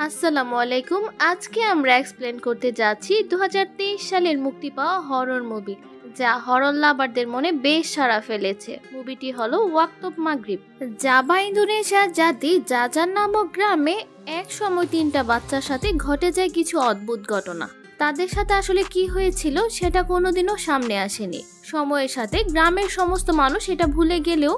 আসসালামু আলাইকুম। আজকে আমরা এক্সপ্লেন করতে যাচ্ছি 2023 সালের মুক্তি পাওয়া হরর মুভি, যা হরর লাভারদের মনে বেশ সাড়া ফেলেছে। মুভিটি হলো ওয়াক্ত অফ মাগরিব। জাভা ইন্দোনেশিয়ার জাতি জাজার নামক গ্রামে এক সময় 3টা বাচ্চার সাথে ঘটে যায় কিছু অদ্ভুত ঘটনা। তাদের সাথে আসলে কি হয়েছিল সেটা কোনোদিনও সামনে আসেনি। সময়ের সাথে গ্রামের সমস্ত মানুষ এটা ভুলে গেলেও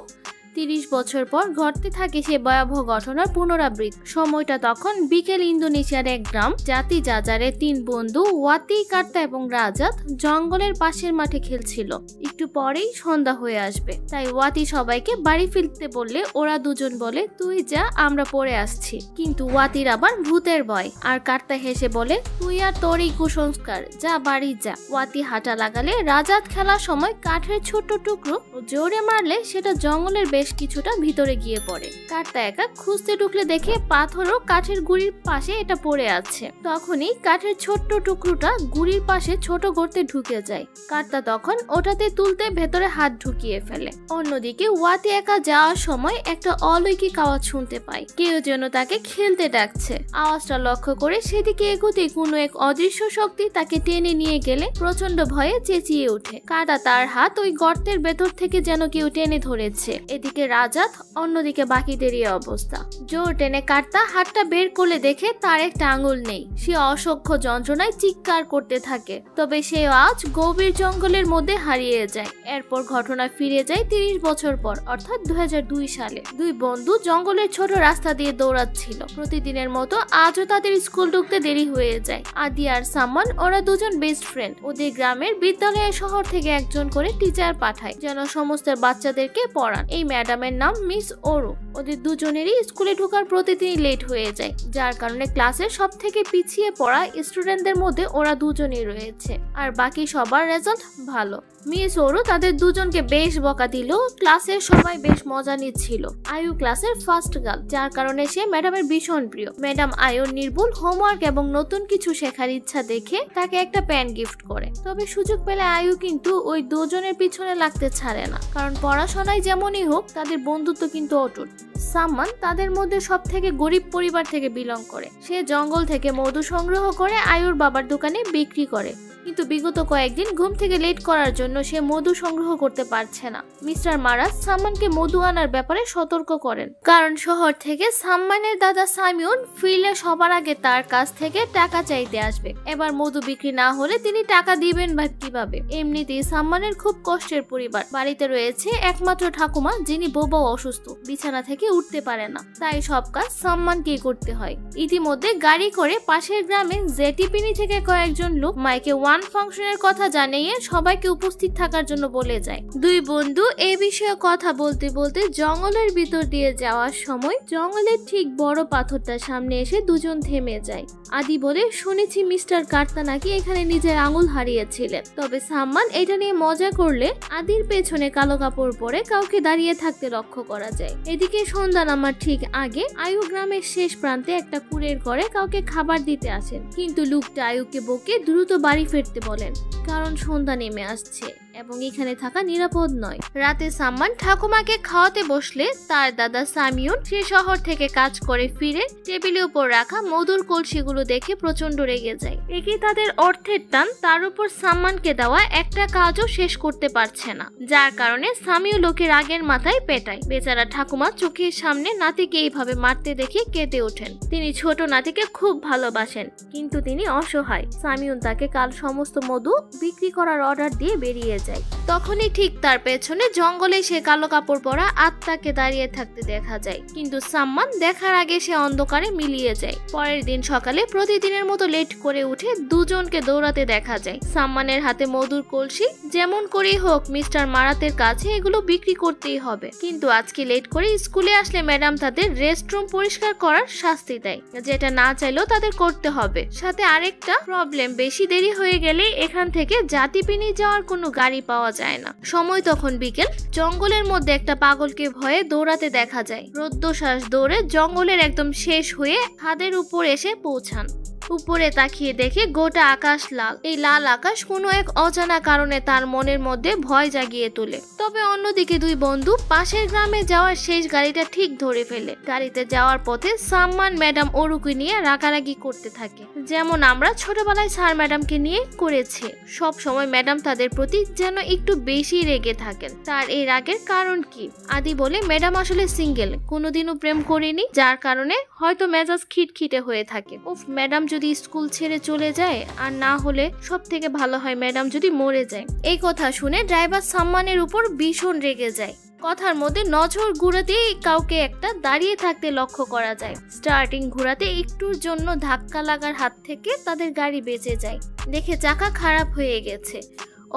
30 বছর পর ঘটতে থাকে সে ভয়াবহ ঘটনার পুনরাবৃত্তি। সময়টা তখন বিকেল। ইন্দোনেশিয়ার এক গ্রাম জাতি জাজারের 3 বন্ধু ওয়াতি, কার্তা এবং রাজাত জঙ্গলের পাশের মাঠে খেলছিল। একটু পরেই সন্ধ্যা হয়ে আসবে, তাই ওয়াতি সবাইকে বাড়ি ফিরতে বললে ওরা দুজন বলে তুই যা, আমরা পরে আসছি। কিন্তু ওয়াতির আবার ভূতের ভয়, আর কার্তা হেসে বলে তুই আর তোর এই কুসংস্কার, যা বাড়ি যা। ওয়াতি হাঁটা লাগালে রাজাত খেলার সময় কাঠের ছোট টুকরো জোরে মারলে সেটা জঙ্গলের বেশ কিছুটা ভিতরে গিয়ে পড়ে। কার্তা একা খুঁজতে ঢুকলে দেখে পাথর ও কাঠের গুড়ির পাশে এটা পড়ে আছে। তখনই কাঠের ছোট্ট টুকরোটা গুড়ির পাশে ছোট গর্তে ঢুকে যায়। কার্তা তখন ওটাতে তুলতে ভেতরে হাত ঢুকিয়ে ফেলে। অন্যদিকে ওয়াতি একা যাওয়ার সময় একটা অলৌকিক আওয়াজ শুনতে পায়, কেউ যেন তাকে খেলতে ডাকছে। আওয়াজটা লক্ষ্য করে সেদিকে এগোতে কোনো এক অদৃশ্য শক্তি তাকে টেনে নিয়ে গেলে প্রচন্ড ভয়ে চেঁচিয়ে ওঠে। কার্তা তার হাত ওই গর্তের ভেতর থেকে যেন কেউ টেনে ধরেছে। এদিকে রাজাত, অন্যদিকে বাকিদেরই অবস্থা। জোর টেনে কার্তা হাতটা বের করলে দেখে তার একটা আঙুল নেই। সে অসহ্য যন্ত্রণায় চিৎকার করতে থাকে, তবে সে আজ গভীর জঙ্গলের মধ্যে হারিয়ে যায়। এরপর ঘটনা ফিরে যায় 30 বছর পর, অর্থাৎ 2002 সালে। 2 বন্ধু জঙ্গলের ছোট রাস্তা দিয়ে দৌড়াচ্ছিল। প্রতিদিনের মতো আজও তাদের স্কুল ঢুকতে দেরি হয়ে যায়। আদি আর সাম্মান, ওরা দুজন বেস্ট ফ্রেন্ড। ওদের গ্রামের বিদ্যালয়ের শহর থেকে একজন করে টিচার পাঠায় যেন সমস্ত বাচ্চাদেরকে পড়ান। এই ম্যাডামের নাম মিস ওরু। ওদের দুজনেরই স্কুলে ঢোকার প্রতিদিনই লেট হয়ে যায়, যার কারণে ক্লাসের সব থেকে পিছিয়ে পড়া স্টুডেন্টদের মধ্যে ওরা দুজনেই রয়েছে, আর বাকি সবার রেজাল্ট ভালো। মিস ওরু তাদের দুজনকে বেশ বকা দিল। ক্লাসের সবাই বেশ মজা নিচ্ছিল। আয়ু ক্লাসের ফার্স্ট গার্ল, যার কারণে সে ম্যাডামের ভীষণ প্রিয়। ম্যাডাম আয়ুর নির্ভুল হোমওয়ার্ক এবং নতুন কিছু শেখার ইচ্ছা দেখে তাকে একটা প্যান গিফট করে। তবে সুযোগ পেলে আয়ু কিন্তু ওই দুজনের পিছনে লাগতে ছাড়ে না, কারণ পড়াশোনায় যেমনই হোক তাদের বন্ধুত্ব কিন্তু অটুট। সাম্মান তাদের মধ্যে সব থেকে গরিব পরিবার থেকে বিলং করে। সে জঙ্গল থেকে মধু সংগ্রহ করে আয়ুর বাবার দোকানে বিক্রি করে, কিন্তু বিগত কয়েকদিন ঘুম থেকে লেট করার জন্য সে মধু সংগ্রহ করতে পারছে না। মিস্টার মারাজ সাম্মানকে মধু আনার ব্যাপারে সতর্ক করেন, কারণ শহর থেকে সাম্মানের দাদা সামিউন ফিরলে সবার আগে তার কাছ থেকে টাকা চাইতে আসবে। এবার মধু বিক্রি না হলে তিনি টাকা দিবেন বা কিভাবে? এমনিতেই সাম্মানের খুব কষ্টের পরিবার। বাড়িতে রয়েছে একমাত্র ঠাকুমা, যিনি বোবা অসুস্থ, বিছানা থেকে উঠতে পারে না, তাই সব কাজ সাম্মানকেই করতে হয়। ইতিমধ্যে গাড়ি করে পাশের গ্রামে জেটিপিনি থেকে কয়েকজন লোক মাইকে ওয়ান ফাংশনের কথা জানিয়ে সবাইকে উপস্থিত থাকার জন্য বলে যায়। 2 বন্ধু এই বিষয়ে কথা বলতে বলতে জঙ্গলের ভিতর দিয়ে যাওয়ার সময় জঙ্গলের ঠিক বড় পাথরটার সামনে এসে দুজন থেমে যায়। আদি বলে শুনেছি মিস্টার কার্তা নাকি এখানে নিজের আঙুল হারিয়েছিলেন। তবে সাম্মান এটা নিয়ে মজা করলে আদির পেছনে কালো কাপড় পরে কাউকে দাঁড়িয়ে থাকতে লক্ষ্য করা যায়। এদিকে সন্ধ্যা নামার ঠিক আগে আয়ু গ্রামের শেষ প্রান্তে একটা কুড়ের ঘরে কাউকে খাবার দিতে আসেন, কিন্তু লোকটা আয়ুকে বকে দ্রুত বাড়ি ফিরতে বলেন, কারণ সন্ধ্যা নেমে আসছে এবং এখানে থাকা নিরাপদ নয়। রাতে সাম্মান ঠাকুমাকে খাওয়াতে বসলে তার দাদা সামিউন সে শহর থেকে কাজ করে ফিরে টেবিলের উপর রাখা মধুর কলসিগুলো দেখে প্রচন্ড রেগে যায়। একে তাদের অর্থের টান, তার উপর সাম্মানকে দেওয়া একটা কাজও শেষ করতে পারছে না, যার কারণে সামিউ লোকের আগের মাথায় পেটায়। বেচারা ঠাকুমা চোখের সামনে নাতিকে এইভাবে মারতে দেখে কেঁদে ওঠেন। তিনি ছোট নাতিকে খুব ভালোবাসেন, কিন্তু তিনি অসহায়। সামিউন তাকে কাল সমস্ত মধু বিক্রি করার অর্ডার দিয়ে বেরিয়ে যায়। তখনই ঠিক তার পেছনে জঙ্গলে সে কালো কাপড় পরা আত্মাকে দাঁড়িয়ে থাকতে দেখা যায়, কিন্তু সাম্মান দেখার আগে সে অন্ধকারে মিলিয়ে যায়। পরের দিন সকালে প্রতিদিনের মতো লেট করে উঠে দুজনকে দৌড়াতে দেখা যায়। সাম্মানের হাতে মধুর কলসি, যেমন করেই হোক মিস্টার মারাতের কাছে এগুলো বিক্রি করতেই হবে। কিন্তু আজকে লেট করে স্কুলে আসলে ম্যাডাম তাদের রেস্টরুম পরিষ্কার করার শাস্তি দেয়, যেটা না চাইলেও তাদের করতে হবে। সাথে আরেকটা প্রবলেম, বেশি দেরি হয়ে গেলে এখান থেকে জাতিপিনি যাওয়ার কোনো গাড়ি পাওয়া যায় না। সময় তখন বিকেল। জঙ্গলের মধ্যে একটা পাগলকে ভয়ে দৌড়াতে দেখা যায়। রুদ্ধশ্বাস দৌড়ে জঙ্গলের একদম শেষ হয়ে ছাদের উপর এসে পৌঁছান। উপরে তাকিয়ে দেখে গোটা আকাশ লাল। এই লাল আকাশ কোনো এক অজানা কারণে তার মনের মধ্যে ভয় জাগিয়ে তোলে। তবে অন্যদিকে দুই বন্ধু পাশের গ্রামে যাওয়ার শেষ গাড়িটা ঠিক ধরে ফেলে। গাড়িতে যাওয়ার পথে সাম্মান ম্যাডাম অরুকে নিয়ে রাগারাগি করতে থাকে, যেমন আমরা ছোটবেলায় স্যার ম্যাডামকে নিয়ে করেছি। সব সময় ম্যাডাম তাদের প্রতি যেন একটু বেশি রেগে থাকেন। তার এই রাগের কারণ কি? আদি বলে ম্যাডাম আসলে সিঙ্গেল, কোনোদিনও প্রেম করেনি, যার কারণে হয়তো মেজাজ খিটখিটে হয়ে থাকে। উফ, ম্যাডাম যদি স্কুল ছেড়ে চলে যায়, আর না হলে সব থেকে ভালো হয় ম্যাডাম যদি মরে যায়। এই কথা শুনে ড্রাইভার সাম্মানের উপর ভীষণ রেগে যায়। কথার মধ্যে নজর ঘুরাতেই কাউকে একটা দাঁড়িয়ে থাকতে লক্ষ্য করা যায়। স্টার্টিং ঘোরাতে একটুর জন্য ধাক্কা লাগার হাত থেকে তাদের গাড়ি বেঁচে যায়। দেখে চাকা খারাপ হয়ে গেছে।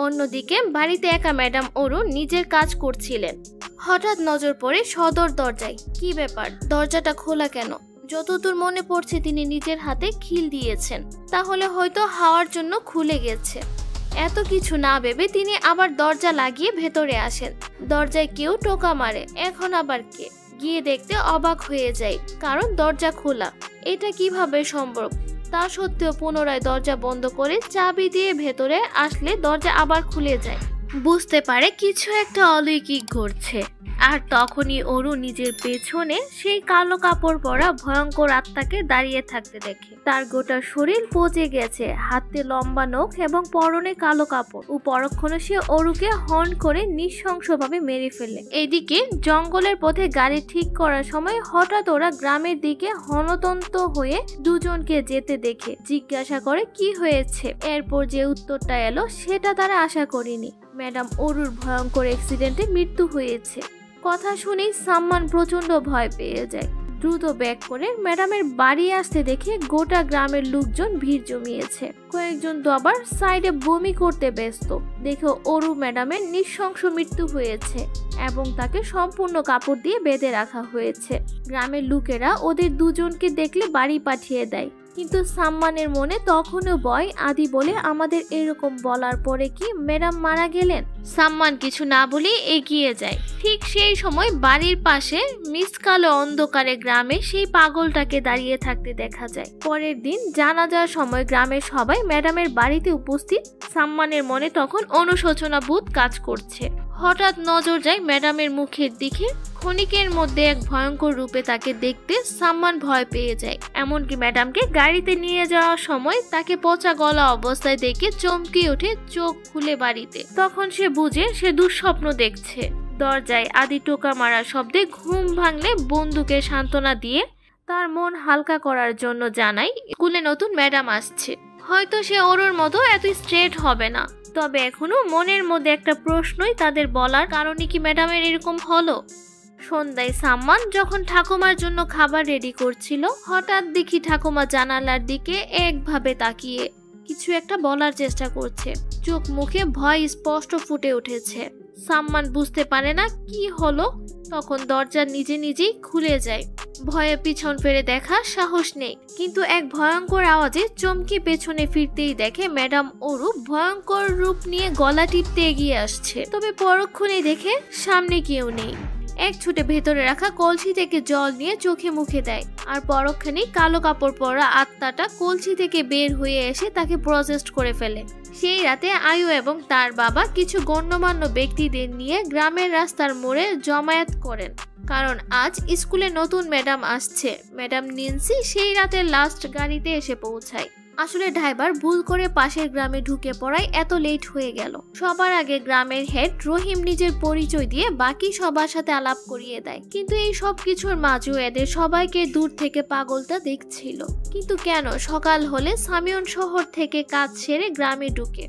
অন্যদিকে বাড়িতে একা ম্যাডাম অরু নিজের কাজ করছিলেন। হঠাৎ নজর পড়ে সদর দরজায়। কি ব্যাপার, দরজাটা খোলা কেন? যতদূর মনে পড়ছে তিনি নিজের হাতে খিল দিয়েছেন, তাহলে হয়তো হাওয়ার জন্য খুলে গেছে। এত কিছু না ভেবে তিনি আবার দরজা লাগিয়ে ভেতরে আসেন। দরজায় কেউ টোকা মারে। এখন আবার কে? গিয়ে দেখতে অবাক হয়ে যায়, কারণ দরজা খোলা। এটা কিভাবে সম্ভব? তা সত্ত্বেও পুনরায় দরজা বন্ধ করে চাবি দিয়ে ভেতরে আসলে দরজা আবার খুলে যায়। বুঝতে পারে কিছু একটা অলৌকিক ঘটছে। আর তখনই অরু নিজের পেছনে সেই কালো কাপড় পরা ভয়ঙ্কর আত্মাকে দাঁড়িয়ে থাকতে দেখে। তার গোটা শরীর পচে গেছে, হাতে লম্বা নখ এবং পরনে কালো কাপড়। ও পরক্ষণে সে অরুকে হর্ন করে নৃশংসভাবে মেরে ফেলে। এদিকে জঙ্গলের পথে গাড়ি ঠিক করার সময় হঠাৎ ওরা গ্রামের দিকে হনতন্ত হয়ে দুজনকে যেতে দেখে জিজ্ঞাসা করে কি হয়েছে। এরপর যে উত্তরটা এলো সেটা তারা আশা করেনি। ম্যাডাম অরুর ভয়ঙ্কর অ্যাক্সিডেন্টে মৃত্যু হয়েছে। কথা শুনেই সাম্মান প্রচন্ড ভয় পেয়ে যায়। দ্রুত ব্যাক করে ম্যাডামের বাড়ি আসতে দেখে গোটা গ্রামের লোকজন ভিড় জমিয়েছে। কয়েকজন তো আবার সাইডে বমি করতে ব্যস্ত। দেখে অরু ম্যাডামের নৃশংস মৃত্যু হয়েছে এবং তাকে সম্পূর্ণ কাপড় দিয়ে বেঁধে রাখা হয়েছে। গ্রামের লোকেরা ওদের দুজনকে দেখলে বাড়ি পাঠিয়ে দেয়। কিন্তু সাম্মানের মনে তখনও ভয়। আদি বলে আমাদের এরকম বলার পরে কি ম্যাডাম মারা গেলেন? সাম্মান কিছু না বলে এগিয়ে যায়। ঠিক সেই সময় বাড়ির পাশে মিসকালো অন্ধকারে গ্রামে সেই পাগলটাকে দাঁড়িয়ে থাকতে দেখা যায়। পরের দিন জানাজার সময় গ্রামের সবাই ম্যাডামের বাড়িতে উপস্থিত। সাম্মানের মনে তখন অনুশোচনা বোধ কাজ করছে। হঠাৎ নজর যায় ম্যাডামের মুখের দিকে। ক্ষণিকের মধ্যে এক ভয়ঙ্কর রূপে তাকে দেখতে সাম্মান ভয় পেয়ে যায়। এমনকি ম্যাডামকে গাড়িতে নিয়ে যাওয়ার সময় তাকে পচা গলা অবস্থায় দেখে চমকে ওঠে, চোখ খুলে বাড়িতে। তখন সে বুঝে সে দুঃস্বপ্ন দেখছে। দরজায় আদি টোকা মারার শব্দে ঘুম ভাঙলে বন্ধুকে সান্ত্বনা দিয়ে তার মন হালকা করার জন্য জানাই স্কুলে নতুন ম্যাডাম আসছে। হয়তো সে অরুর মতো এত স্ট্রেট হবে না, তবে এখনো মনের মধ্যে একটা প্রশ্নই তাদের বলার কারণে কি ম্যাডামের এরকম হলো। সন্ধ্যায় সাম্মান যখন ঠাকুমার জন্য খাবার রেডি করছিল, হঠাৎ দেখি ঠাকুমা জানালার দিকে একভাবে তাকিয়ে কিছু একটা বলার চেষ্টা করছে। চোখ মুখে ভয় স্পষ্ট ফুটে উঠেছে। সাম্মান বুঝতে পারে না কি হলো। তখন দরজা নিজে নিজেই খুলে যায়। ভয়ে পিছন ফিরে দেখার সাহস নেই, কিন্তু এক ভয়ঙ্কর আওয়াজে চমকে পেছনে ফিরতেই দেখে ম্যাডাম অরু ভয়ঙ্কর রূপ নিয়ে গলা টিপতে এগিয়ে আসছে। তবে পরক্ষণে দেখে সামনে কেউ নেই। এক ছুটে ভেতরে রাখা কলসি থেকে জল নিয়ে চোখে মুখে দেয়। আর পরক্ষণেই কালো কাপড় পরা আত্মাটা কলসি থেকে বের হয়ে এসে তাকে প্রসেস করে ফেলে। সেই রাতে আয়ু এবং তার বাবা কিছু গণ্যমান্য ব্যক্তিদের নিয়ে গ্রামের রাস্তার মোড়ে জমায়েত করেন, কারণ আজ স্কুলে নতুন ম্যাডাম আসছে। ম্যাডাম নিন্সি সেই রাতে লাস্ট গাড়িতে এসে পৌঁছায়। আসলে ড্রাইভার ভুল করে পাশের গ্রামে ঢুকে পড়ায় এত লেট হয়ে গেল। সবার আগে গ্রামের হেড রহিম নিজের পরিচয় দিয়ে বাকি সবার সাথে আলাপ করিয়ে দেয়। কিন্তু এই সব কিছুর মাঝেও এদের সবাইকে দূর থেকে পাগলটা দেখছিল। কিন্তু কেন? সকাল হলে সামিয়ন শহর থেকে কাজ সেরে গ্রামে ঢুকে।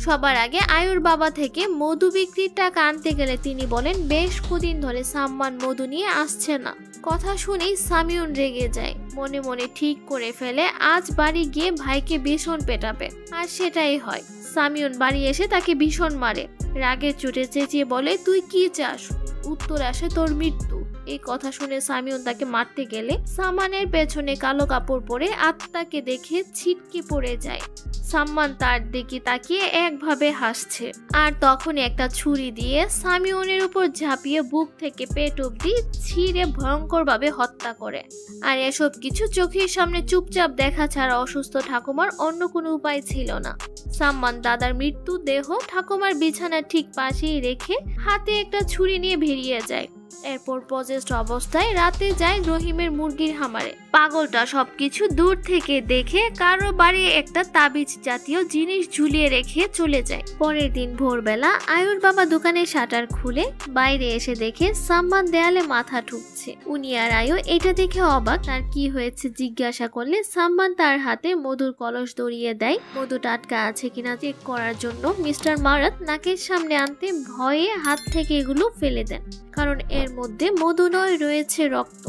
সবার আগে আয়ুর বাবা থেকে মধু বিক্রির টাকা আনতে গেলে তিনি বলেন বেশ কদিন ধরে সাম্মান মধু নিয়ে আসছে না। কথা শুনেই সামিউন রেগে যায়। মনে মনে ঠিক করে ফেলে আজ বাড়ি গিয়ে ভাইকে ভীষণ পেটাবে। আর সেটাই হয়। সামিউন বাড়ি এসে তাকে ভীষণ মারে। রাগের চোটে চেঁচিয়ে বলে তুই কি চাস? উত্তর আসে তোর মৃত্যু। এই কথা শুনে সামিউন তাকে মারতে গেলে সাম্মানের পেছনে কালো কাপড় পরে আত্মাকে দেখে ছিটকে পড়ে যায়। সাম্মান তার দিকে তাকিয়ে একভাবে হাসছে আর তখনই একটা ছুরি দিয়ে সামিউনের উপর ঝাঁপিয়ে বুক থেকে পেট অবধি ছিঁড়ে ভয়ঙ্করভাবে হত্যা করে। আর এসব কিছু চোখের সামনে চুপচাপ দেখা ছাড়া অসুস্থ ঠাকুমার অন্য কোনো উপায় ছিল না। সাম্মান দাদার মৃত্যু দেহ ঠাকুমার বিছানার ঠিক পাশেই রেখে হাতে একটা ছুরি নিয়ে বেরিয়ে যায়। এরপর পজেস্ট অবস্থায় রাতে যায় রহিমের মুরগির খামারে। পাগলটা সবকিছু দূর থেকে দেখে কারো বাড়ি একটা তাবিজ জাতীয় জিনিস ঝুলিয়ে রেখে চলে যায়। পরের দিন ভোরবেলা আয়ুর বাবা দোকানের শাটার খুলে বাইরে এসে দেখে সাম্মান দেয়ালে মাথা ঠুকছে। উনি আর আয়ু এটা দেখে অবাক। তার কি হয়েছে জিজ্ঞাসা করলে সাম্মান তার হাতে মধুর কলস ধরিয়ে দেয়। মধু টাটকা আছে কিনা চেক করার জন্য মিস্টার মারাত নাকের সামনে আনতে ভয়ে হাত থেকে এগুলো ফেলে দেন, কারণ এর মধ্যে মধু নয়, রয়েছে রক্ত।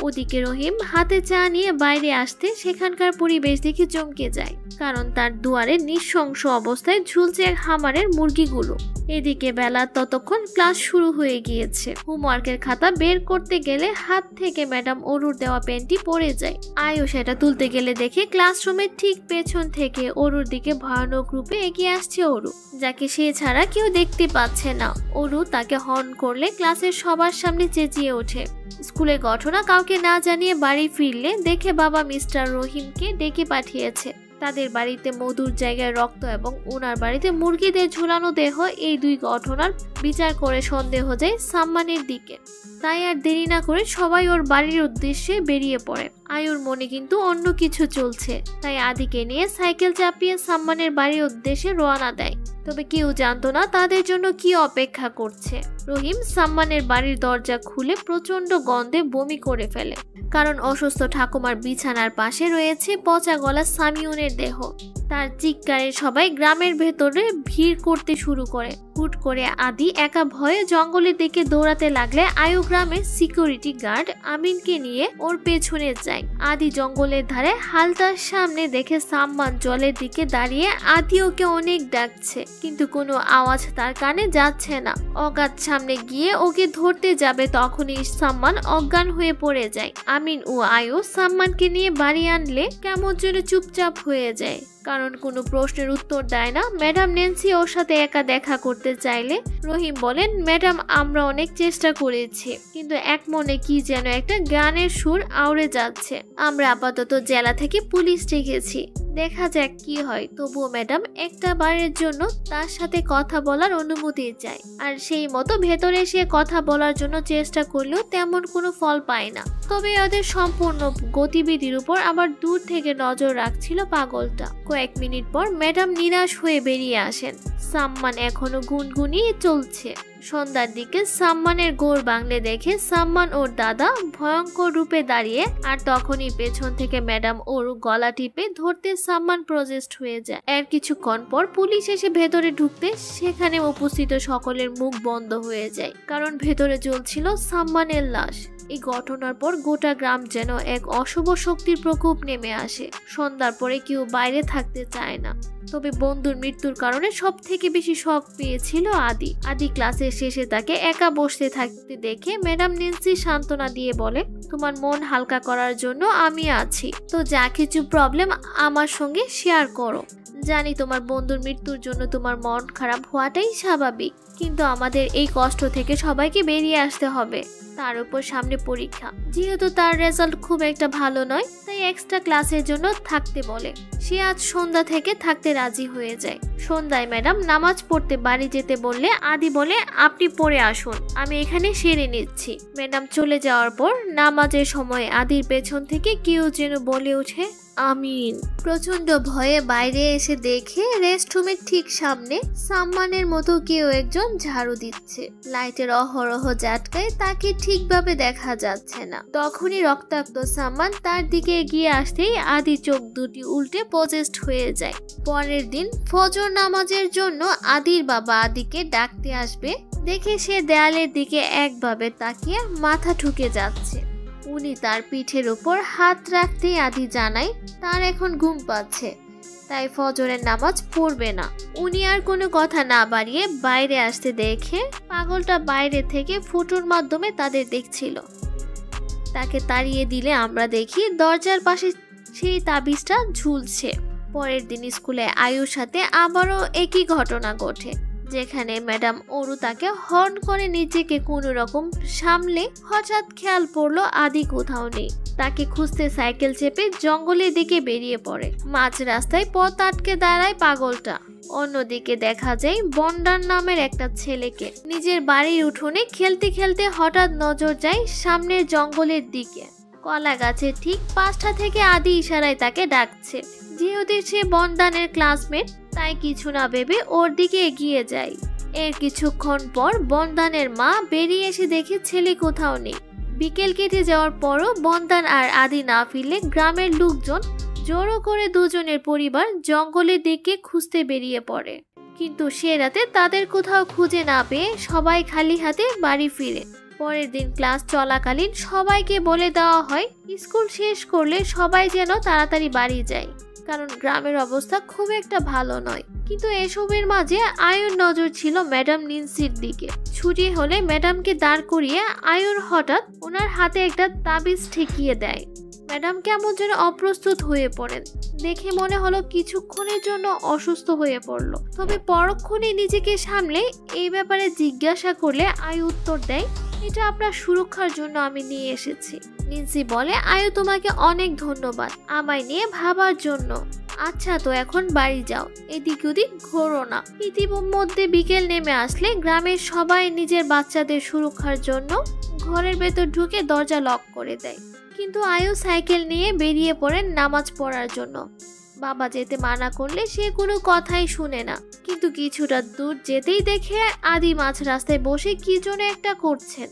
ওদিকে রহিম হাতে চা নিয়ে বাইরে আসতে সেখানকার পরিবেশ দেখে চমকে যায়, কারণ তার দুয়ারে নৃশংস অবস্থায় ঝুলছে খামারের মুরগিগুলো। এদিকে বেলা ততক্ষণ ক্লাস শুরু হয়ে গিয়েছে। হোমওয়ার্কের খাতা বের করতে গেলে হাত থেকে ম্যাডাম অরুর দেওয়া পেনটি পড়ে যায়। আয়ুষ সেটা তুলতে গেলে দেখে ক্লাসরুমের ঠিক পেছন থেকে অরুর দিকে ভয়ানক রূপে এগিয়ে আসছে অরু, যাকে সে ছাড়া কেউ দেখতে পাচ্ছে না। অরু তাকে হর্ন করলে ক্লাসের সবার সামনে চেঁচিয়ে ওঠে। স্কুলের ঘটনা কাউকে না জানিয়ে বাড়ি ফিরলে দেখে বাবা মিস্টার রহিমকে ডেকে পাঠিয়েছে। তাদের বাড়িতে মধুর জায়গায় রক্ত এবং ওনার বাড়িতে মুরগিদের ঝুলানো দেহ, এই দুই ঘটনার বিচার করে সন্দেহ যায় সাম্মানের দিকে। তাই আর দেরি না করে সবাই ওর বাড়ির উদ্দেশ্যে বেরিয়ে পড়ে। আয়ুর মনে কিন্তু অন্য কিছু চলছে, তাই আদিকে নিয়ে সাইকেল চাপিয়ে সাম্মানের বাড়ির উদ্দেশ্যে রওনা দেয়। তবে কেউ জানতো না তাদের জন্য কি অপেক্ষা করছে। রহিম সাম্মানের বাড়ির দরজা খুলে প্রচন্ড গন্ধে বমি করে ফেলে, কারণ অসুস্থ ঠাকুমার বিছানার পাশে রয়েছে পচা গলা সামিউনের দেহ। তার চিৎকারে সবাই গ্রামের ভেতরে ভিড় করতে শুরু করে। হুট করে আদি একা ভয়ে জঙ্গলের দিকে দৌড়াতে লাগলে আয়ু গ্রামের সিকিউরিটি গার্ড আমিনকে নিয়ে ওর পেছনে যায়। আদি জঙ্গলের ধারে হালতার সামনে দেখে সাম্মান জলের দিকে দাঁড়িয়ে আদি ওকে অনেক ডাকছে, কিন্তু কোনো আওয়াজ তার কানে যাচ্ছে না। অগাধ সামনে গিয়ে ওকে ধরতে যাবে, তখনই সাম্মান অজ্ঞান হয়ে পড়ে যায়। আমিন ও আয়ু সাম্মানকে নিয়ে বাড়ি আনলে কেমন যেন চুপচাপ হয়ে যায়, কারণ কোনো প্রশ্নের উত্তর দেয় না। ম্যাডাম ন্যান্সি ওর সাথে একা দেখা করতে চাইলে রহিম বলেন, ম্যাডাম আমরা অনেক চেষ্টা করেছি, কিন্তু এক মনে কি যেন একটা গানের সুর আউড়ে যাচ্ছে। আমরা আপাতত জেলা থেকে পুলিশ ডেকেছি, দেখা যাক কি হয়। তবুও ম্যাডাম একটা বারের জন্য তার সাথে কথা বলার অনুমতি চাই। আর সেই মতো ভেতরে এসে কথা বলার জন্য চেষ্টা করলেও তেমন কোনো ফল পায় না। তবে ওদের সম্পূর্ণ গতিবিধির উপর আবার দূর থেকে নজর রাখছিল পাগলটা। কয়েক মিনিট পর ম্যাডাম নিরাশ হয়ে বেরিয়ে আসেন। সাম্মান এখনো গুনগুনিয়ে চলছে। সন্ধ্যার দিকে সাম্মানের গোর বাংলে দেখে সাম্মান ওর দাদা ভয়ঙ্কর রূপে দাঁড়িয়ে, আর তখনই পেছন থেকে ম্যাডাম ওর গলা টিপে ধরতে সাম্মান প্রজেস্ট হয়ে যায়। এর কিছুক্ষণ পর পুলিশ এসে ভেতরে ঢুকতে সেখানে উপস্থিত সকলের মুখ বন্ধ হয়ে যায়, কারণ ভেতরে চলছিল সাম্মানের লাশ। এই ঘটনার পর গোটা গ্রাম যেন এক অশুভ শক্তির প্রকোপ নেমে আসে। সন্ধ্যার পরে কেউ বাইরে থাকতে চায় না। তবে বন্ধুর মৃত্যুর কারণে সব থেকে বেশি শক পেয়েছিল আদি। আদি ক্লাসের শেষে তাকে একা বসতে থাকতে দেখে ম্যাডাম ন্যান্সি সান্ত্বনা দিয়ে বলে, তোমার মন হালকা করার জন্য আমি আছি, তো যা কিছু প্রবলেম আমার সঙ্গে শেয়ার করো। জানি তোমার বন্ধুর মৃত্যুর জন্য তোমার মন খারাপ হওয়াটাই স্বাভাবিক, কিন্তু আমাদের এই কষ্ট থেকে সবাইকে বেরিয়ে আসতে হবে। তার উপর সামনে পরীক্ষা, যেহেতু তার রেজাল্ট খুব একটা ভালো নয়, তাই এক্সট্রা ক্লাসের জন্য থাকতে বলে। সে আজ সন্ধ্যা থেকে থাকতে রাজি হয়ে যায়। সন্ধ্যায় ম্যাডাম নামাজ পড়তে বাড়ি যেতে বললে আদি বলে, আপনি পড়ে আসুন, আমি এখানে সেরে নিচ্ছি। ম্যাডাম চলে যাওয়ার পর নামাজের সময় আদির পেছন থেকে কেউ যেন বলে ওঠে, আমিন। প্রচন্ড ভয়ে বাইরে এসে দেখে রেস্টরুমের ঠিক সামনে সাম্মানের মতো কেউ একজন ঝাড়ু দিচ্ছে। লাইটের অহরহ জাটকায় তাকে ঠিকভাবে দেখা যাচ্ছে না। তখনই রক্তাক্ত সাম্মান তার দিকে এগিয়ে আসতেই আদি চোখ দুটি উল্টে পজেস্ট হয়ে যায়। পরের দিন ফজর নামাজের জন্য আদির বাবা আদিকে ডাকতে আসবে দেখে সে দেয়ালের দিকে একভাবে তাকিয়ে মাথা ঠুকে যাচ্ছে। উনি তার পিঠের উপর হাত রাখতেই আদি জানায় তার এখন ঘুম পাচ্ছে। তাই ফজরের নামাজ পড়বে না। উনি আর কোনো কথা না বাড়িয়ে বাইরে আসতে দেখে পাগলটা বাইরে থেকে ফুটোর মাধ্যমে তাদের দেখছিল। তাকে তাড়িয়ে দিলে আমরা দেখি দরজার পাশে সেই তাবিজটা ঝুলছে। পরের দিন স্কুলে আয়ুর সাথে আবারও একই ঘটনা ঘটে, যেখানে ম্যাডাম অরু তাকে হর্ন করে নিজেকে কোনো রকম সামলে হঠাৎ খেয়াল পড়লো আদি কোথাও নেই। তাকে খুঁজতে সাইকেল চেপে জঙ্গলের দিকে বেরিয়ে পড়ে। মাঝ রাস্তায় পথ আটকে দাঁড়ায় পাগলটা। অন্যদিকে দেখা যায় বন্ডার নামের একটা ছেলেকে। নিজের বাড়ির উঠোনে খেলতে খেলতে হঠাৎ নজর যায় সামনের জঙ্গলের দিকে। কলা গাছের ঠিক 5টা থেকে আদি ইশারায় তাকে ডাকছে। যেহেতু সে বন্দানের ক্লাসমেট, তাই কিছু না ভেবে ওর দিকে এগিয়ে যায়। এর কিছুক্ষণ পর বন্দানের মা বেরিয়ে এসে দেখে ছেলে কোথাও নেই। বিকেল কেটে যাওয়ার পরও বন্দান আর আদি না ফিরলে গ্রামের লোকজন জড়ো করে দুজনের পরিবার জঙ্গলের দিকে খুঁজতে বেরিয়ে পড়ে। কিন্তু সে রাতে তাদের কোথাও খুঁজে না পেয়ে সবাই খালি হাতে বাড়ি ফিরে। পরের দিন ক্লাস চলাকালীন সবাইকে বলে দেওয়া হয় স্কুল শেষ করলে সবাই যেন তাড়াতাড়ি বাড়ি যায়, কারণ গ্রামের অবস্থা খুব একটা ভালো নয়। কিন্তু এসবের মাঝে আয়ুর নজর ছিল ম্যাডাম নিন্সির দিকে। ছুটি হলে ম্যাডামকে দাঁড় করিয়ে আয়ুর হঠাৎ ওনার হাতে একটা তাবিজ ঠেকিয়ে দেয়। ম্যাডাম কেমন যেন অপ্রস্তুত হয়ে পড়েন। দেখে মনে হলো কিছুক্ষণের জন্য অসুস্থ হয়ে পড়লো। তবে পরক্ষণে নিজেকে সামলে এই ব্যাপারে জিজ্ঞাসা করলে আয়ু উত্তর দেয়, এটা আপনার সুরক্ষার জন্য আমি নিয়ে এসেছি। নিন্সি বলে, আয়ু তোমাকে অনেক ধন্যবাদ আমায় নিয়ে ভাবার জন্য। আচ্ছা, তো এখন বাড়ি যাও, এদিক ওদিক ঘোরো না। ইতিমধ্যে বিকেল নেমে আসলে গ্রামের সবাই নিজের বাচ্চাদের সুরক্ষার জন্য ঘরের ভেতর ঢুকে দরজা লক করে দেয়। কিন্তু আয়ু সাইকেল নিয়ে বেরিয়ে পড়েন নামাজ পড়ার জন্য। বাবা যেতে মানা করলে সে কোনো কথাই শুনে না। কিন্তু কিছুটা দূর যেতেই দেখে আদি মাঝ রাস্তায় বসে কি যেন একটা করছেন।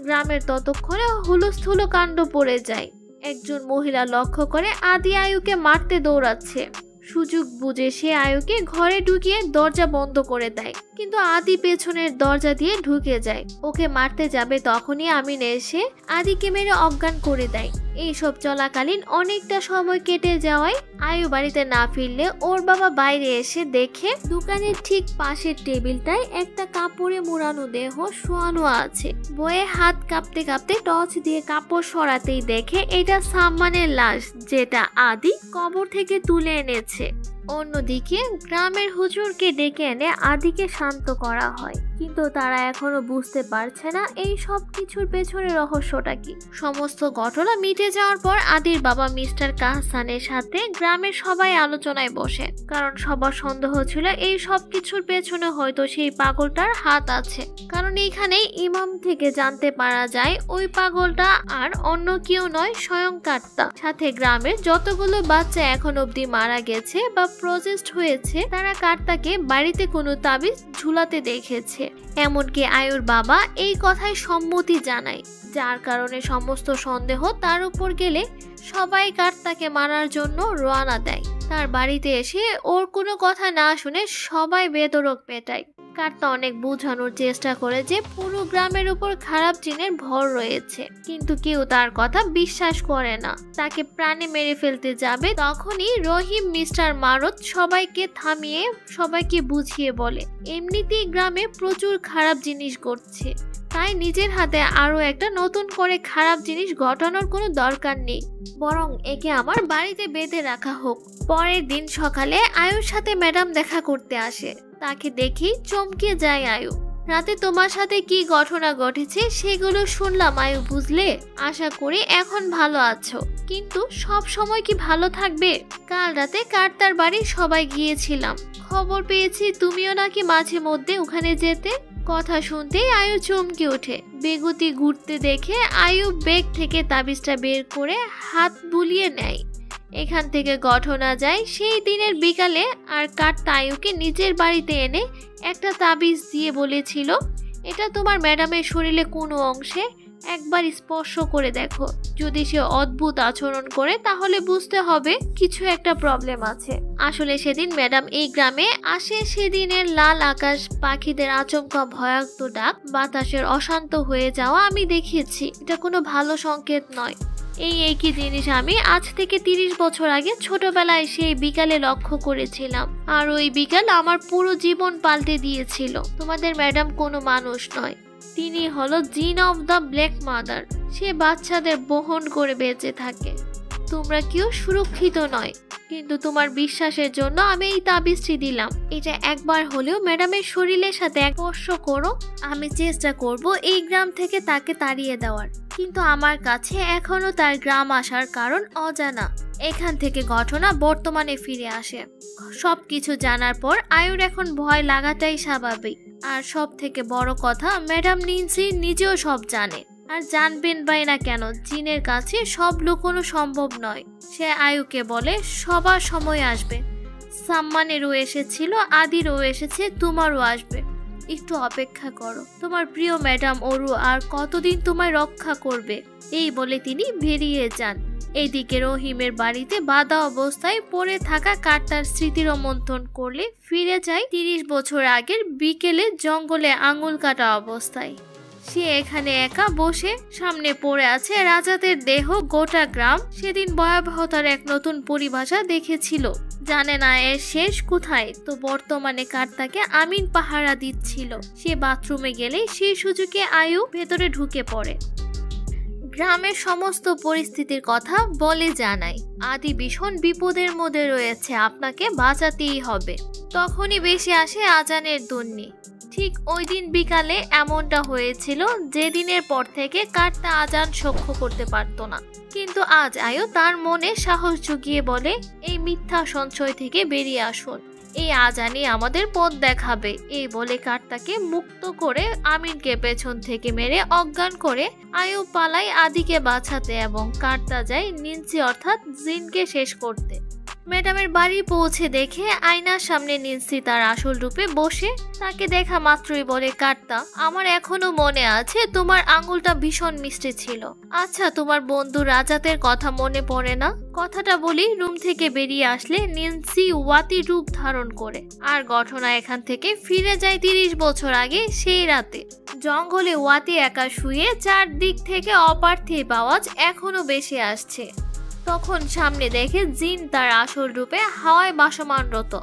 গ্রামের ততক্ষণে হুলস্থুল কাণ্ড পড়ে যায়। একজন মহিলা লক্ষ্য করে আদি আয়ুকে মারতে দৌড়াচ্ছে। সুযোগ বুঝে সে আয়ুকে ঘরে ঢুকিয়ে দরজা বন্ধ করে দেয়। কিন্তু আদি পেছনের দরজা দিয়ে ঢুকে যায়। ওকে মারতে যাবে তখনই আমিন এসে আদিকে মেরে অজ্ঞান করে দেয়। এইসব চলাকালীন অনেকটা সময় কেটে যাওয়ায় আয়ু বাড়িতে না ফিরলে ওর বাবা বাইরে এসে দেখে দোকানের ঠিক পাশের টেবিলটায় একটা কাপড়ে মোড়ানো দেহ শোয়ানো আছে। বয়ে হাত কাঁপতে কাঁপতে টর্চ দিয়ে কাপড় সরাতেই দেখে এটা সাম্মানের লাশ, যেটা আদি কবর থেকে তুলে এনেছে। অন্যদিকে গ্রামের হুজুরকে ডেকে এনে আদিকে শান্ত করা হয়, কিন্তু তারা এখনো বুঝতে পারছে না এই সব কিছুর পেছনে রহস্যটা কি। সমস্ত ঘটনা মিটে যাওয়ার পর আদির বাবা মিস্টার কাহসানের সাথে গ্রামের সবাই আলোচনায় বসে, কারণ সবার সন্দেহ ছিল এই সব কিছুর পেছনে হয়তো সেই পাগলটার হাত আছে। কারণ এইখানেই ইমাম থেকে জানতে পারা যায় ওই পাগলটা আর অন্য কেউ নয়, স্বয়ং কার্তা। সাথে গ্রামের যতগুলো বাচ্চা এখন অবধি মারা গেছে বা প্রজেস্ট হয়েছে, তারা কার্তাকে বাড়িতে কোনো তাবিজ ঝুলাতে দেখেছে। এমনকি আয়ুর বাবা এই কথায় সম্মতি জানায়, যার কারণে সমস্ত সন্দেহ তার উপর গেলে সবাই কার্তাকে মারার জন্য রওনা দেয়। তার বাড়িতে এসে ওর কোনো কথা না শুনে সবাই বেদরক পেটায়। কার্তা অনেক বোঝানোর চেষ্টা করে যে পুরো গ্রামের উপর খারাপ জিনের ভর রয়েছে, কিন্তু কেউ তার কথা বিশ্বাস করে না। তাকে প্রাণে মেরে ফেলতে যাবে তখনই রহিম মিস্টার মারুত সবাইকে থামিয়ে সবাইকে বুঝিয়ে বলে এমনিতেই গ্রামে প্রচুর খারাপ জিনিস ঘটছে, তাই নিজের হাতে আরো একটা নতুন করে খারাপ জিনিস ঘটানোর কোনো দরকার নেই, বরং একে আমার বাড়িতে বেঁধে রাখা হোক। পরের দিন সকালে আয়ুর সাথে ম্যাডাম দেখা করতে আসে। তাকে দেখেই চমকে যায় আয়ু। রাতে তোমার সাথে কি ঘটনা ঘটেছে সেগুলো শুনলাম আয়ু, বুঝলে? আশা করি এখন ভালো আছো, কিন্তু সব সময় কি ভালো থাকবে? কাল রাতে কার্তার বাড়ি সবাই গিয়েছিলাম, খবর পেয়েছি তুমিও নাকি মাঝে মধ্যে ওখানে যেতে। কথা শুনতেই আয়ু চমকে ওঠে। বেগুতি ঘুরতে দেখে আয়ু ব্যাগ থেকে তাবিজটা বের করে হাত বুলিয়ে নেয়। এখান থেকে ঘটনা যায় সেই দিনের বিকালে, আর কার্তা আয়ুকে নিজের বাড়িতে এনে একটা তাবিজ দিয়ে বলেছিল এটা তোমার ম্যাডামের শরীরে কোনো অংশে একবার স্পর্শ করে দেখো, যদি সে অদ্ভুত আচরণ করে তাহলে বুঝতে হবে কিছু একটা প্রবলেম আছে। আসলে সেদিন ম্যাডাম এই গ্রামে আসে, সেদিনের লাল আকাশ, পাখিদের আচমকা ভয়াক্ত ডাক, বাতাসের অশান্ত হয়ে যাওয়া আমি দেখেছি। এটা কোনো ভালো সংকেত নয়। এই একই জিনিস আমি আজ থেকে 30 বছর আগে ছোটবেলায় সেই বিকালে লক্ষ্য করেছিলাম, আর ওই বিকাল আমার পুরো জীবন পাল্টে দিয়েছিল। তোমাদের ম্যাডাম কোনো মানুষ নয়, তিনি হলো জিন অফ দ্য ব্ল্যাক মাদার। সে বাচ্চাদের বহন করে বেঁচে থাকে। তোমরা কেউ সুরক্ষিত নয়, কিন্তু তোমার বিশ্বাসের জন্য আমি এই তাবিজটি দিলাম। এটা একবার হলেও ম্যাডামের শরীরের সাথে স্পর্শ করো। আমি চেষ্টা করব এই গ্রাম থেকে তাকে তাড়িয়ে দেওয়ার, কিন্তু আমার কাছে এখনো তার গ্রাম আসার কারণ অজানা। এখান থেকে ঘটনা বর্তমানে ফিরে আসে। সবকিছু জানার পর আয়ুর এখন ভয় লাগাটাই স্বাভাবিক। আর সব থেকে বড় কথা, ম্যাডাম নিন্সি নিজেও সব জানে। আর জানবেন বাই না কেন, জিনের কাছে সব লুকোনো সম্ভব নয়। সে আয়ুকে বলে সবার সময় আসবে। সাম্মানেরও এসেছিল, আদিরও এসেছে, তোমারও আসবে। একটু অপেক্ষা করো। তোমার প্রিয় ম্যাডাম অরু আর কতদিন তোমায় রক্ষা করবে। এই বলে তিনি বেরিয়ে যান। এইদিকে রহিমের বাড়িতে বাঁধা অবস্থায় পড়ে থাকা কার্তার স্মৃতি রোমন্থন করলে ফিরে যায় 30 বছর আগের বিকেলে জঙ্গলে আঙুল কাটা অবস্থায়। সে এখানে একা বসে, সামনে পড়ে আছে রাজাদের দেহ। গোটা গ্রাম সেদিন ভয়াবহতার এক নতুন পরিভাষা দেখেছিল। জানে না এর শেষ কোথায়। তো বর্তমানে কার্তাকে আমিন পাহারা দিচ্ছিল। সে বাথরুমে গেলে সেই সুযোগে আয়ু ভেতরে ঢুকে পড়ে। গ্রামের সমস্ত পরিস্থিতির কথা বলে জানায়। আদি ভীষণ বিপদের মধ্যে রয়েছে, আপনাকে বাঁচাতেই হবে। তখনই বেশি আসে আজানের ধ্বনি। ঠিক ওই দিন বিকালে এমনটা হয়েছিল যেদিনের পর থেকে কার্তা আজান সহ্য করতে পারতো না। কিন্তু আজ আয়ু তার মনে সাহস জুগিয়ে বলে, এই মিথ্যা সঞ্চয় থেকে বেরিয়ে আসুন। এই আজানই আমাদের পথ দেখাবে। এই বলে কার্তাকে মুক্ত করে আমিনকে পেছন থেকে মেরে অজ্ঞান করে আয়ু পালায় আদিকে বাঁচাতে, এবং কার্তা যায় নিন্সি অর্থাৎ জিনকে শেষ করতে। ম্যাডামের বাড়ি পৌঁছে দেখে আয়নার সামনে নিন্সি তার আসল রূপে বসে। তাকে দেখা মাত্রই বলে, কার্তা, আমার এখনো মনে আছে তোমার আঙুলটা ভীষণ মিষ্টি ছিল। আচ্ছা, তোমার বন্ধু রাজাতের কথা মনে পড়ে না? কথাটা বলি রুম থেকে বেরিয়ে আসলে নিন্সি ওয়াতি রূপ ধারণ করে। আর ঘটনা এখান থেকে ফিরে যায় 30 বছর আগে সেই রাতে। জঙ্গলে ওয়াতি একা শুয়ে, চারদিক থেকে অপার্থিব আওয়াজ এখনো বেশি আসছে। তখন সামনে দেখে জিন তার আসল রূপে হাওয়ায় ভাসমানরত,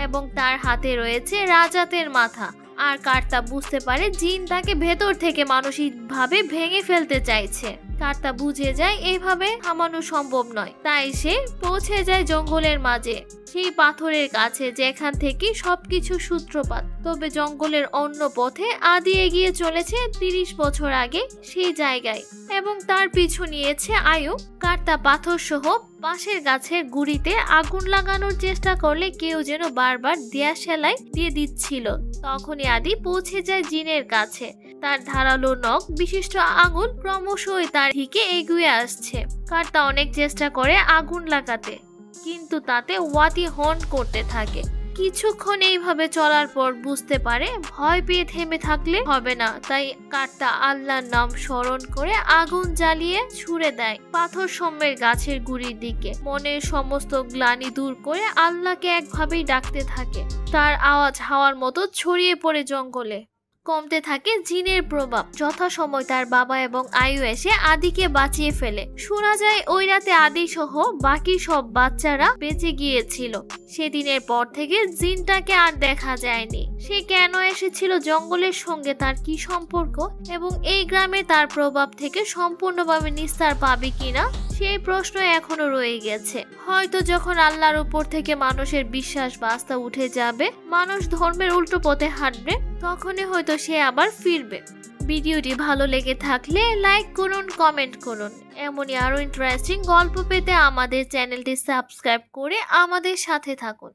এবং তার হাতে রয়েছে রাজাতের মাথা। আর কার্তা বুঝতে পারে জিন তাকে ভেতর থেকে মানসিকভাবে ভেঙে ফেলতে চাইছে। কার্তা বুঝে যায় এইভাবে থামানো সম্ভব নয়। তাই সে পৌঁছে যায় জঙ্গলের মাঝে, সেই পাথরের কাছে যেখান থেকে সবকিছু সূত্রপাত। তবে জঙ্গলের অন্য পথে আদি এগিয়ে চলেছে 30 বছর আগে সেই জায়গায়, এবং তার পিছু নিয়েছে আয়ু। কার্তা পাথর সহ পাশের গাছের গুড়িতে আগুন লাগানোর চেষ্টা করলে কেউ যেন বারবার দেয়া সেলাই দিয়ে দিচ্ছিল। তখনই আদি পৌঁছে যায় জিনের কাছে। তার ধারালো নখ বিশিষ্ট আঙুল ক্রমশই তার দিকে এগিয়ে আসছে। কার্তা অনেক চেষ্টা করে আগুন লাগাতে, কিন্তু তাতে ওয়াতি হর্ন করতে থাকে। কিছুক্ষণ এইভাবে চলার পর বুঝতে পারে ভয় পেয়ে থেমে থাকলে হবে না। তাই কার্তা আল্লাহর নাম স্মরণ করে আগুন জ্বালিয়ে ছুড়ে দেয় পাথর সম্মের গাছের গুড়ির দিকে। মনের সমস্ত গ্লানি দূর করে আল্লাহকে একভাবেই ডাকতে থাকে। তার আওয়াজ হাওয়ার মতো ছড়িয়ে পড়ে জঙ্গলে। কমতে থাকে জিনের প্রভাব। যথাসময় তার বাবা এবং আয়ু এসে আদিকে বাঁচিয়ে ফেলে। শোনা যায় ওই রাতে আদি সহ বাকি সব বাচ্চারা বেঁচে গিয়েছিল। সেদিনের পর থেকে জিনটাকে আর দেখা যায়নি। সে কেন এসেছিল জঙ্গলের সঙ্গে, তার কি সম্পর্ক, এবং এই গ্রামে তার প্রভাব থেকে সম্পূর্ণভাবে নিস্তার পাবে কিনা সেই প্রশ্ন এখনো রয়ে গেছে। হয়তো যখন আল্লাহর উপর থেকে মানুষের বিশ্বাস বা আস্থা উঠে যাবে, মানুষ ধর্মের উল্টো পথে হাঁটবে, তখনই হয়তো সে আবার ফিরবে। ভিডিওটি ভালো লেগে থাকলে লাইক করুন, কমেন্ট করুন। এমনই আরো ইন্টারেস্টিং গল্প পেতে আমাদের চ্যানেলটি সাবস্ক্রাইব করে আমাদের সাথে থাকুন।